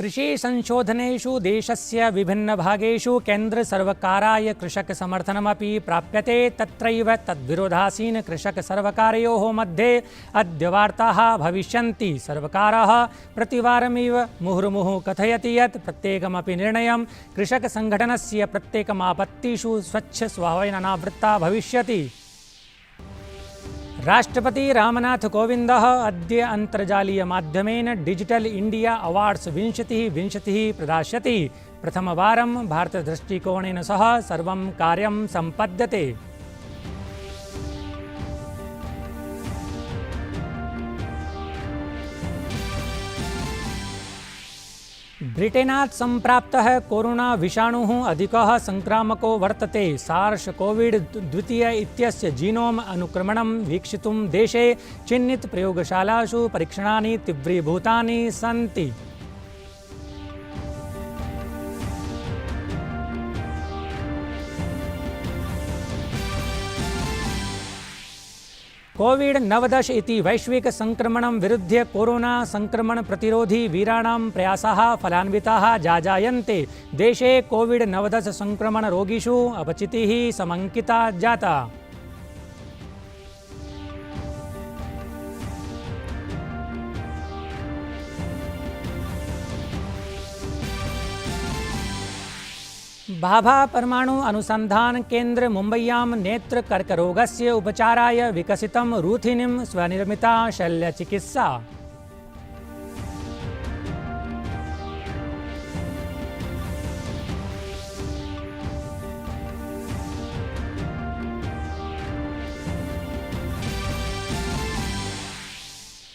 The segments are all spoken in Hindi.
कृषिसंशोधनेषु देशस्य विभिन्नभागेषु केन्द्रसर्वकाराय कृषकसमर्थनमपि प्राप्यते। तत्रैव तद्विरोधासीन कृषकसर्वकारयोः मध्ये अद्य वार्ताः भविष्यन्ति। सर्वकारः प्रतिवारमिव मुहुर्मुहुः कथयति यत् प्रत्येकमपि निर्णयं कृषकसङ्घटनस्य प्रत्येकमापत्तिषु स्वच्छस्वभावेन अनावृत्ता भविष्यति। राष्ट्रपति रामनाथ कोविंदः अद्य अन्तर्जालीयमाध्यमेन डिजिटल इंडिया अवार्ड्स 2020 प्रदास्यति। प्रथमवारं भारतदृष्टिकोणेन सह सर्वं कार्यं सम्पद्यते। ब्रिटेनात् सम्प्राप्तः कोरोना विषाणुः अधिकः संक्रामको वर्तते। सार्स कोविड 2 इत्यस्य जीनोम अनुक्रमणं वीक्षितुं देशे चिह्नित प्रयोगशालासु परीक्षणानि तीव्रीभूतानि सन्ति। कोविड-19 इति वैश्विक संक्रमणं विरुध्य कोरोना संक्रमण प्रतिरोधी वीराणां प्रयासाः फलान्विताः जाजायन्ते। देशे कोविड-19 संक्रमण रोगिषु अपचितिः समङ्किता जाता। भाभा परमाणु अनुसंधान केन्द्र मुम्बय्यां नेत्र कर्करोगस्य उपचाराय विकसितं रूथिनीं स्वनिर्मिता शल्यचिकित्सा।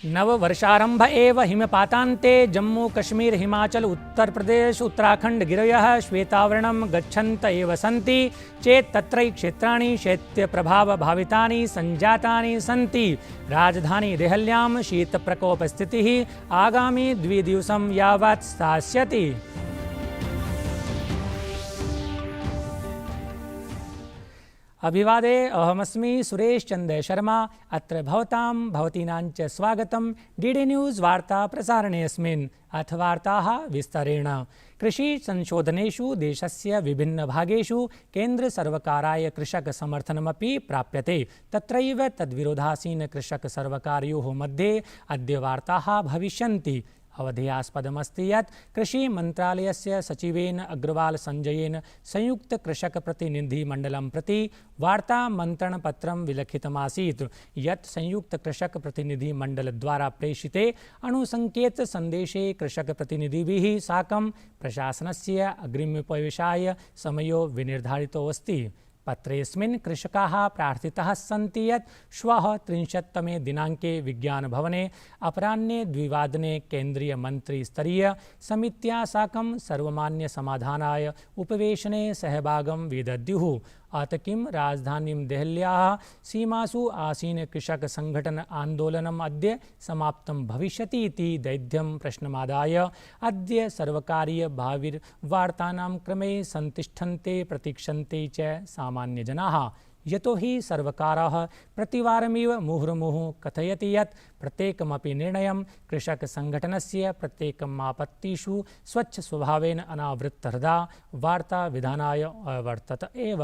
नववर्षारंभ एव हिमपातान्ते जम्मू कश्मीर हिमाचल उत्तर प्रदेश उत्तराखंड गिरयः श्वेतावरणं गच्छन्त एव सन्ति चेत् तत्र क्षेत्राणि शैत्यप्रभावभावितानि सञ्जातानि सन्ति। राजधानी देहल्यां शीतप्रकोपस्थितिः आगामि 2 दिवसं यावत् स्थास्यति। अभिवादे अहमस्मि सुरेश चंद्र शर्मा। अत्र भवतीनां च स्वागतं डीडी न्यूज़ वार्ता प्रसारणेऽस्मिन्। अथ वार्ताः विस्तरेण। कृषिसंशोधनेषु देशस्य विभिन्नभागेषु केन्द्रसर्वकाराय कृषकसमर्थनमपि प्राप्यते। तत्रैव तद्विरोधासीन कृषकसर्वकारयोः मध्ये अद्य वार्ताः भविष्यन्ति। अवधेयास्पदमस्ति यत् कृषिमन्त्रालयस्य सचिवेन अग्रवाल संजयेन संयुक्त कृषकप्रतिनिधिमण्डलं प्रति वार्तामन्त्रणपत्रं विलिखितमासीत् यत् संयुक्तकृषकप्रतिनिधिमण्डलद्वारा प्रेषिते अणुसङ्केतसन्देशे कृषकप्रतिनिधिभिः साकं प्रशासनस्य अग्रिमोपवेशनाय समयो विनिर्धारितोऽस्ति। पत्रेऽस्मिन् कृषकाः प्रार्थिताः सन्ति यत् श्वः 30तमे दिनाङ्के विज्ञानभवने अपराह्ने 2 वादने केन्द्रीयमन्त्रिस्तरीय समित्या साकं सर्वमान्यसमाधानाय उपवेशने सहभागं विदद्युः। अत किं राजधानीं देहल्याः सीमासु आसीन कृषकसङ्घटन आन्दोलनम् अद्य समाप्तं भविष्यति इति दैर्घ्यं प्रश्नमादाय अद्य सर्वकारीय भाविर्वार्तानां क्रमे सन्तिष्ठन्ते प्रतीक्षन्ते च सामान्यजनाः। यतो हि सर्वकारः प्रतिवारमिव मुहुर्मुहुः कथयति यत् प्रत्येकमपि निर्णयं कृषकसङ्घटनस्य प्रत्येकमापत्तिषु स्वच्छस्वभावेन अनावृत्तहृदा वार्ताविधानाय अवर्तत एव।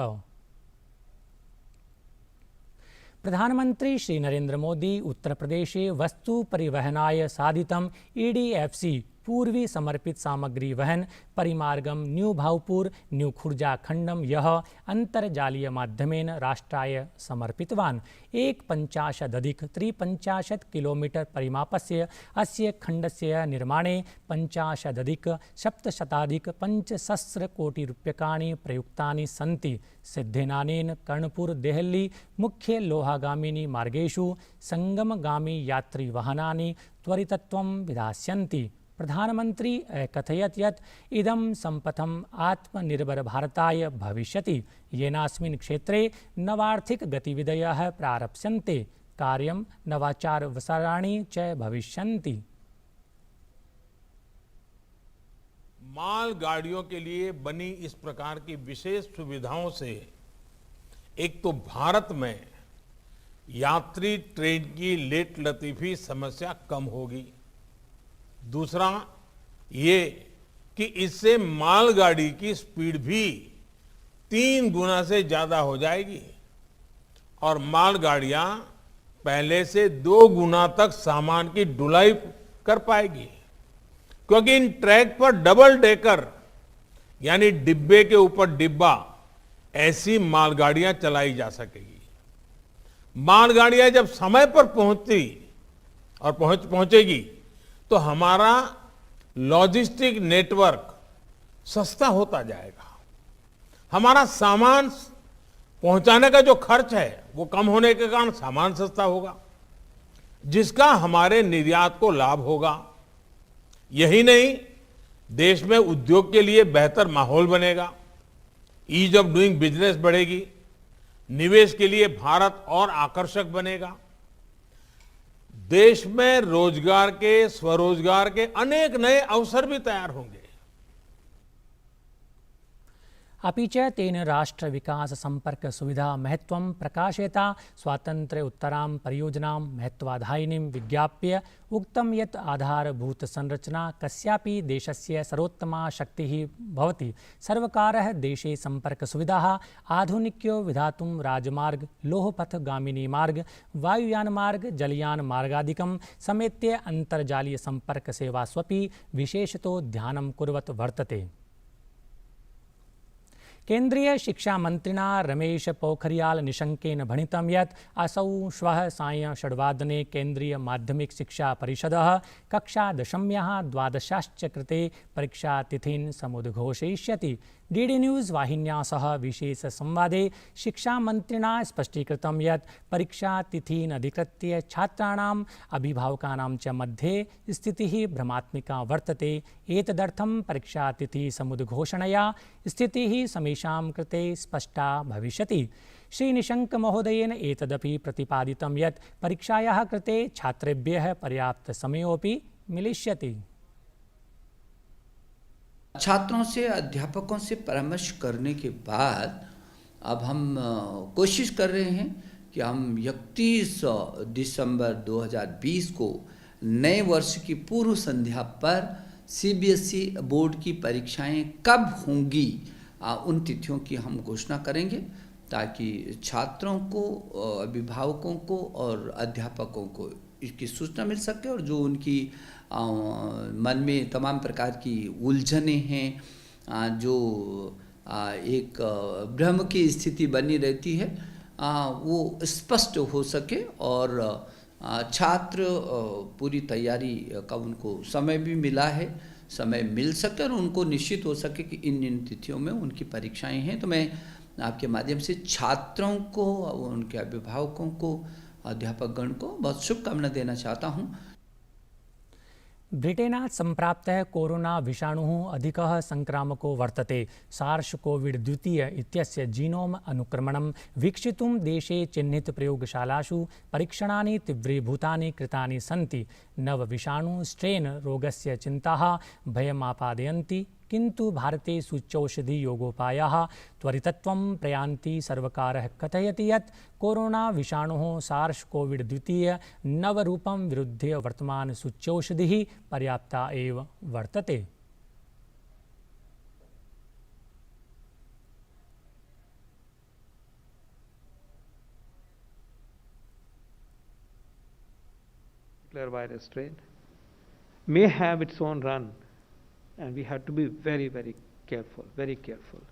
प्रधानमंत्री श्री नरेंद्र मोदी उत्तर प्रदेशे वस्तु परिवहनाय साधितं EDFC पूर्वी समर्पित सामग्री वहन परिमार्गम न्यू भावपुर न्यू खुर्जा खंडम यह अंतर्जालीय माध्यमेन राष्ट्राय समर्पितवान्। 1,50,350 किलोमीटर परिमापस्य अस्य खण्डस्य निर्माणे 50,700 कोटि रूप्यकाणि प्रयुक्तानि सन्ति। सिद्धेनानेन कर्णपुर देहली मुख्य लोहागामिनी मार्गेषु संगमगामी यात्री वाहनानि त्वरितत्वं विधास्यन्ति। प्रधानमंत्री कथयत् यत् इदं सम्पथम् आत्मनिर्भरभारताय भविष्यति येनास्मिन् क्षेत्रे नवार्थिक गतिविधयः प्रारप्स्यन्ते। कार्यं नवाचारवसराणि च भविष्यन्ति। मालगाड़ियों के लिए बनी इस प्रकार की विशेष सुविधाओं से एक तो भारत में यात्री ट्रेन की लेट लतीफी समस्या कम होगी, दूसरा ये कि इससे मालगाड़ी की स्पीड भी 3 गुना से ज्यादा हो जाएगी और मालगाड़ियां पहले से 2 गुना तक सामान की ढुलाई कर पाएगी, क्योंकि इन ट्रैक पर डबल डेकर यानी डिब्बे के ऊपर डिब्बा ऐसी मालगाड़ियां चलाई जा सकेगी। मालगाड़ियां जब समय पर पहुंचती और पहुंचेगी तो हमारा लॉजिस्टिक नेटवर्क सस्ता होता जाएगा। हमारा सामान पहुंचाने का जो खर्च है वो कम होने के कारण सामान सस्ता होगा, जिसका हमारे निर्यात को लाभ होगा। यही नहीं, देश में उद्योग के लिए बेहतर माहौल बनेगा, ईज ऑफ डूइंग बिजनेस बढ़ेगी, निवेश के लिए भारत और आकर्षक बनेगा। देश में रोजगार के, स्वरोजगार के अनेक नए अवसर भी तैयार होंगे। अपि च तेन राष्ट्र विकास संपर्क सुविधा महत्वं प्रकाशयता स्वातंत्र्य उत्तरां परियोजनां महत्वाधायिनीं विज्ञाप्य उक्तं यत् आधारभूत संरचना कस्यापि देशस्य सर्वोत्तमा शक्तिः भवति। सर्वकारः देशे संपर्क सुविधाः आधुनिक्यो विधातुं राजमार्ग, लोहपथ गामिनी मार्ग, वायुयान मार्ग, जलयान मार्गादिकं समेत्य अन्तर्जालीय संपर्क सेवास्वपि विशेषतो ध्यानं कुर्वत् वर्तते। केन्द्रीय शिक्षा मंत्रिणा रमेश पोखरियाल निशंकेन भणितं यत् असौ श्वः सायं 6:15 केन्द्रीय माध्यमिक शिक्षा परिषदः कक्षा 10म्याः 12श्च कृते परीक्षातिथीन् समुद्घोषयिष्यति। डीडी न्यूज़ वाहिन्या सह विशेष संवादे शिक्षामन्त्रिणा स्पष्टीकृतं यत् परीक्षातिथीन् अधिकृत्य छात्राणाम् अभिभावकानां च मध्ये स्थितिः भ्रमात्मिका वर्तते। एतदर्थं परीक्षातिथि समुद्घोषणया स्थितिः समेषां कृते स्पष्टा भविष्यति। श्री निशंक महोदयेन एतदपि प्रतिपादितं यत् परीक्षायाः कृते छात्रेभ्यः पर्याप्त समयोऽपि मिलिष्यति। छात्रों से, अध्यापकों से परामर्श करने के बाद अब हम कोशिश कर रहे हैं कि हम 31 दिसंबर 2020 को नए वर्ष की पूर्व संध्या पर सीबीएसई बोर्ड की परीक्षाएं कब होंगी उन तिथियों की हम घोषणा करेंगे, ताकि छात्रों को, अभिभावकों को और अध्यापकों को इसकी सूचना मिल सके और जो उनकी मन में तमाम प्रकार की उलझनें हैं, जो एक भ्रम की स्थिति बनी रहती है, वो स्पष्ट हो सके और छात्र पूरी तैयारी का उनको समय भी मिला है, समय मिल सके और उनको निश्चित हो सके कि इन तिथियों में उनकी परीक्षाएं हैं। तो मैं आपके माध्यम से छात्रों को, उनके अभिभावकों को, अध्यापकगण को बहुत शुभकामना देना चाहता हूँ। ब्रिटेनात् सम्प्राप्तः कोरोना विषाणुः अधिकः संक्रामको वर्तते। सार्स-कोविड-2 इत्यस्य जीनोम अनुक्रमणं वीक्षितुं देशे चिह्नित प्रयोगशालासु परीक्षणानि तीव्रीभूतानि कृतानि सन्ति। नवविषाणु स्ट्रेन रोगस्य चिन्ताः भयमापादयन्ति, किन्तु भारते सूच्यौषधियोगोपायाः त्वरितत्वं प्रयान्ति। सर्वकारः कथयति यत् कोरोना विषाणुः सार्स-कोविड-2 नवरूपं विरुध्य वर्तमान सूच्यौषधिः पर्याप्ता एव वर्तते। Virus strain may have its own run, and we have to be very, very careful, very careful.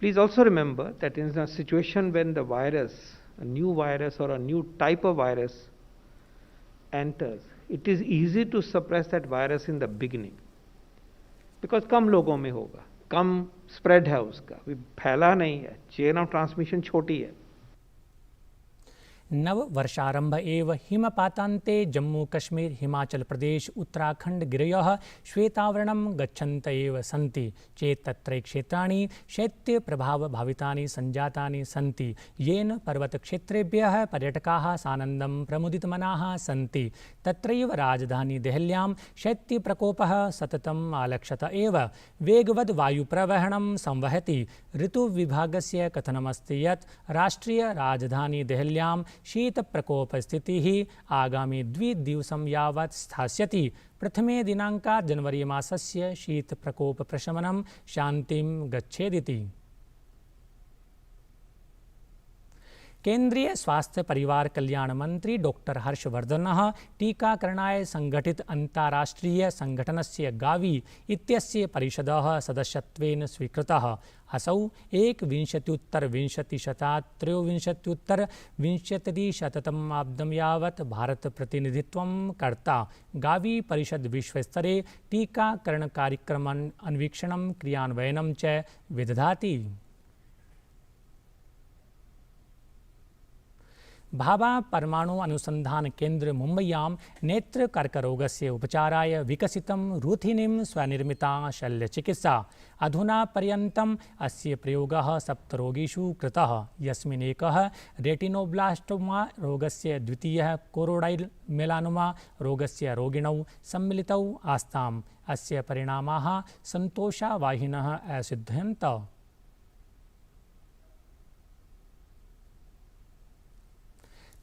Please also remember that in a situation when the virus, a new virus or a new type of virus enters, it is easy to suppress that virus in the beginning, because कम लोगों में होगा, कम स्प्रेड है उसका, फैला नहीं है, चेन ऑफ ट्रांसमिशन छोटी है। नव वर्षारंभ एव हिमपातान्ते जम्मू कश्मीर हिमाचल प्रदेश उत्तराखंड गिरयः श्वेतावरणं गच्छन्त एव सन्ति चेत् तत्र क्षेत्राणि शैत्य प्रभाव भावितानि संजातानि सन्ति, येन पर्वतक्षेत्रेभ्यः पर्यटकाः सानन्दं प्रमुदितमनाः सन्ति। तत्रैव राजधानी देहल्यां शैत्य प्रकोपः सततम् आलक्षत एव वेगवद् वायुप्रवहणं संवहति। ऋतुविभागस्य कथनमस्ति यत् राष्ट्रिय राजधानी देहल्यां शीतप्रकोपस्थितिः आगामि 2 दिवसं यावत् स्थास्यति। प्रथमे दिनाङ्कात् जनवरी मासस्य शीतप्रकोपप्रशमनं शान्तिं गच्छेदिति। केंद्रीय स्वास्थ्य परिवार कल्याण मंत्री डॉक्टर हर्षवर्धनः टीकाकरणाय संगठित अन्ताराष्ट्रीय संगठनस्य गावी इत्यस्य परिषदः सदस्यत्वेन स्वीकृतः। असौ 21-20-शतात् 23-विंशतिशततमाब्दं यावत् भारतप्रतिनिधित्वं कर्ता। गावी परिषद विश्वस्तरे टीकाकरणकार्यक्रमं अन्वीक्षणं क्रियान्वयनं च विदधाति। भाभा परमाणु अनुसंधान केंद्र मुम्बय्यां नेत्रकर्करोगस्य उपचाराय विकसितं रूथिनीं स्वनिर्मिता शल्यचिकित्सा। अधुना पर्यन्तम् अस्य प्रयोगः 7 रोगिषु कृतः, यस्मिन् एकः रेटिनोब्लास्टोमा रोगस्य, द्वितीयः कोरोइडल मेलानोमा रोगस्य रोगिणौ सम्मिलितौ आस्ताम्। अस्य परिणामाः सन्तोषावाहिनः असिध्यन्त।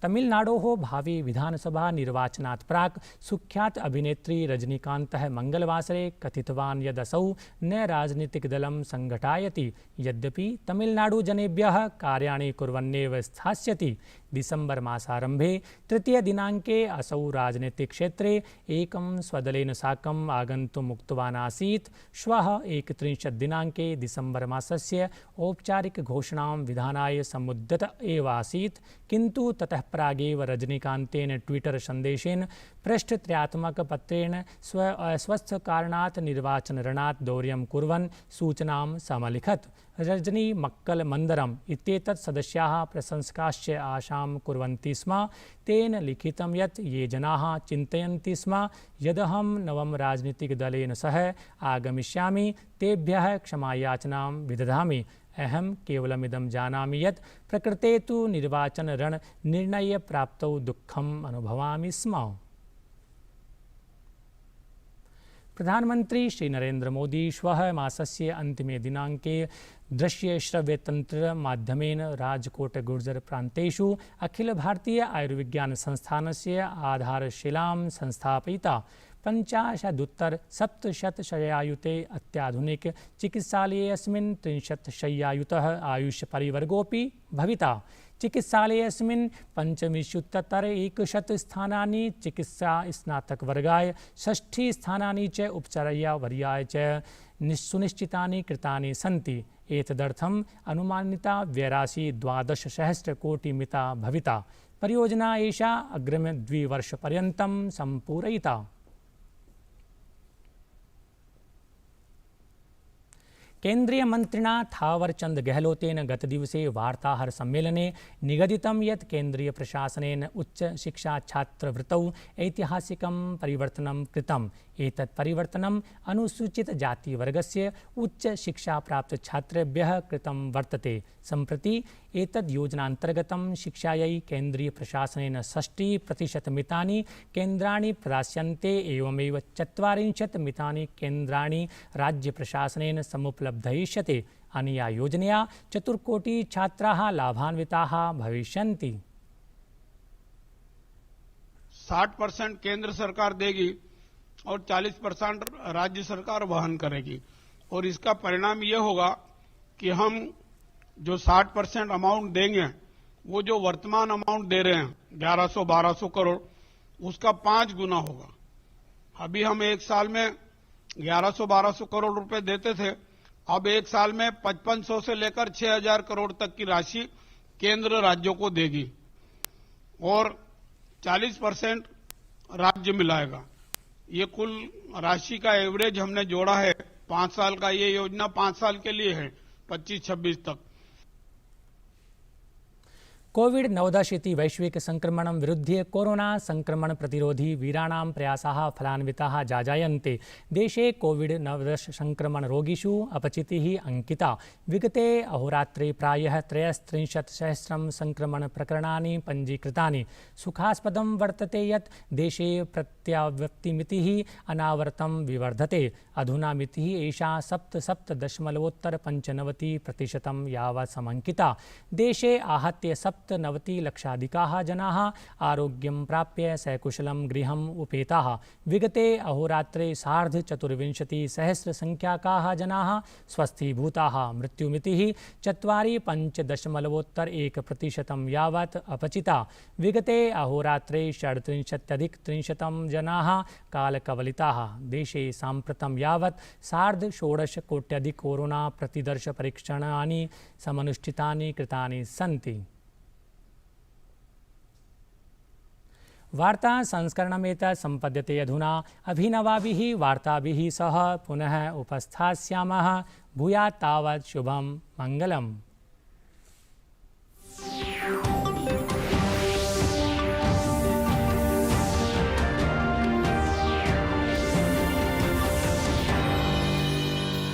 तमिलनाडोः भावी विधानसभा निर्वाचनात् प्राक् सुख्यात अभिनेत्री रजनीकान्तः मंगलवासरे कथितवान् यदसौ न राजनीतिकदलं संघटायति, यद्यपि तमिलनाडुजनेभ्यः कार्याणि कुर्वन्नेव स्थास्यति। दिसंबर मासारम्भे 3 दिनाङ्के असौ राजनीतिक्षेत्रे एकं स्वदलेन साकम् आगन्तुम् उक्तवान् आसीत्। श्वः 31 दिनाङ्के दिसंबर मासस्य औपचारिकघोषणां विधानाय समुद्यत एव आसीत्, किन्तु ततः प्रागेव रजनीकान्तेन ट्विटर सन्देशेन पृष्ठत्रयात्मकपत्रेण अस्वस्थकारणात् निर्वाचनरणात् दौर्यं कुर्वन् सूचनां समलिखत्। रजनी मक्कल मंदरम इत्येतत् सदस्याः प्रशंसकाश्च आशां कुर्वन्ति स्म। तेन लिखितं यत् ये जनाः चिन्तयन्ति स्म यदहं नवं राजनीतिकदलेन सह आगमिष्यामि तेभ्यः क्षमायाचनां विदधामि। अहं केवलमिदं जानामि यत् प्रकृते तु निर्वाचनरणनिर्णयप्राप्तौ दुःखम् अनुभवामि स्म। प्रधानमंत्री श्री नरेंद्र मोदी श्वः मासस्य अन्तिमे दिनाङ्के दृश्यश्रव्यतन्त्रमाध्यमेन राजकोट गुर्जर प्रान्तेषु अखिल भारतीय आयुर्विज्ञान संस्थानस्य आधारशिलां संस्थापयिता। 50-700 शय्यायुते अत्याधुनिक चिकित्सालयेऽस्मिन् 30 शय्यायुतः आयुष परिवर्गोऽपि भविता। चिकित्सालयेऽस्मिन् 25-100 स्थानानि चिकित्सा स्नातकवर्गाय, 60 स्थानानि च उपचर्यावर्गाय च सुनिश्चितानि कृतानि सन्ति। एतदर्थम् अनुमानिता व्ययराशि 12,000 कोटिमिता भविता। परियोजना एषा अग्रिम 2 वर्षपर्यन्तं सम्पूरयिता। केंद्रीय मंत्रिणा थावरचंद गहलोतेन गतदिवसे वार्ताहर सम्मेलने निगदितं यत् केंद्रीय प्रशासनेन उच्च शिक्षा छात्रवृत्तौ ऐतिहासिकं परिवर्तनं कृतम्। एतत् परिवर्तनम् अनुसूचित जातिवर्गस्य उच्च शिक्षा प्राप्त छात्रेभ्यः कृतं वर्तते। सम्प्रति एतद् योजनान्तर्गतं शिक्षायै केंद्रीय प्रशासनेन 60% मितानि केन्द्राणि प्रदास्यन्ते। एवमेव 40 मितानि केन्द्राणि राज्य प्रशासनेन समुपलब्धयिष्यते। अनया योजनया 4 कोटि छात्राः लाभान्विताः भविष्यन्ति। 60% केंद्र सरकार देगी और 40% राज्य सरकार वहन करेगी, और इसका परिणाम यह होगा कि हम जो 60% अमाउंट देंगे वो जो वर्तमान अमाउंट दे रहे हैं 1100-1200 करोड़, उसका 5 गुना होगा। अभी हम एक साल में 1100-1200 करोड़ रुपए देते थे, अब एक साल में 5500 से लेकर 6000 करोड़ तक की राशि केंद्र राज्यों को देगी और 40% राज्य मिलाएगा। ये कुल राशि का एवरेज हमने जोड़ा है। 5 साल का ये योजना 5 साल के लिए है, 25-26 तक। कोविड-19 इति वैश्विक संक्रमणं विरुध्य कोरोना संक्रमण प्रतिरोधी वीराणां प्रयासाः फलान्विताः जाजायन्ते। देशे कोविड-19 संक्रमण रोगिषु अपचितिः अंकिता। विगते अहोरात्रे प्रायः 63,000 संक्रमण प्रकरणानि पञ्जीकृतानि। सुखास्पदं वर्तते यत् देशे प्रत्यावृत्तिमितिः अनावरतं विवर्धते। अधुना मितिः एषा 77.95% यावत् समंकिता। देशे आहत्य सप्तनवतिलक्षाधिकाः जनाः आरोग्यं प्राप्य सकुशलं गृहम् उपेताः। विगते अहोरात्रे सार्धचतुर्विंशतिसहस्रसंख्याकाः जनाः स्वस्थीभूताः। मृत्युमितिः 4.5% यावत् अपचिता। विगते अहोरात्रे 37.30 जनाः कालकवलिताः। देशे साम्प्रतं यावत् 16.5 कोट्यधिक कोरोना प्रतिदर्श परीक्षणानि समनुष्ठितानि कृतानि सन्ति। वार्ता संस्करणमेतत् सम्पद्यते अधुना। अभिनवाभिः वार्ताभिः सह पुनः उपस्थास्यामः। भूयात् तावत् शुभं मङ्गलम्।